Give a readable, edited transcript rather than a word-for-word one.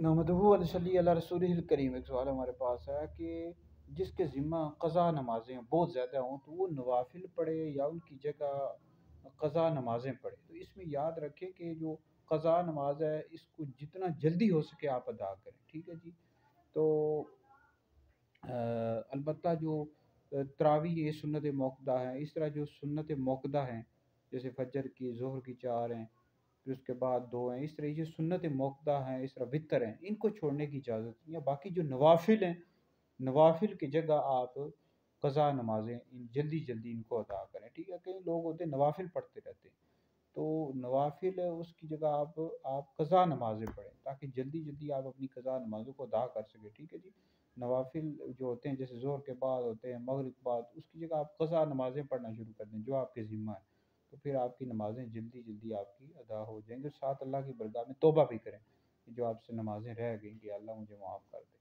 नहमदुहु व नसल्ली अला रसूलिहिल करीम। एक सवाल हमारे पास है कि जिसके ज़िम्मा क़ज़ा नमाज़ें बहुत ज़्यादा हों तो वो नवाफिल पढ़े या उनकी जगह क़ज़ा नमाज़ें पढ़े। तो इसमें याद रखें कि जो क़ज़ा नमाज है इसको जितना जल्दी हो सके आप अदा करें, ठीक है जी। तो अलबत्ता जो तरावी ये सुन्नत मौक़दा है, इस तरह जो सुन्नत मौक़दा हैं जैसे फजर की, ज़ोहर की 4 हैं, फिर उसके बाद 2 हैं, इस तरह ये सुन्नत मौक़दा हैं, इस तरह वितर हैं, इनको छोड़ने की इजाज़त नहीं है। बाकी जो नवाफिल हैं, नवाफिल की जगह आप क़ज़ा नमाज़ें इन जल्दी जल्दी इनको अदा करें, ठीक है। कई लोग होते हैं नवाफिल पढ़ते रहते हैं, तो नवाफिल है उसकी जगह आप क़ज़ा नमाज़ें पढ़ें ताकि जल्दी जल्दी आप अपनी क़ज़ा नमाज़ों को अदा कर सकें, ठीक है जी। नवाफिल जो होते हैं जैसे ज़ोहर के बाद होते हैं, मगरिब के बाद, उसकी जगह आप क़ज़ा नमाज़ें पढ़ना शुरू कर दें जो आपके ज़िम्मा है। तो फिर आपकी नमाज़ें जल्दी जल्दी आपकी अदा हो जाएंगी। साथ अल्लाह की बारगाह में तौबा भी करें कि जो आपसे नमाज़ें रह गई कि अल्लाह मुझे माफ़ कर दे।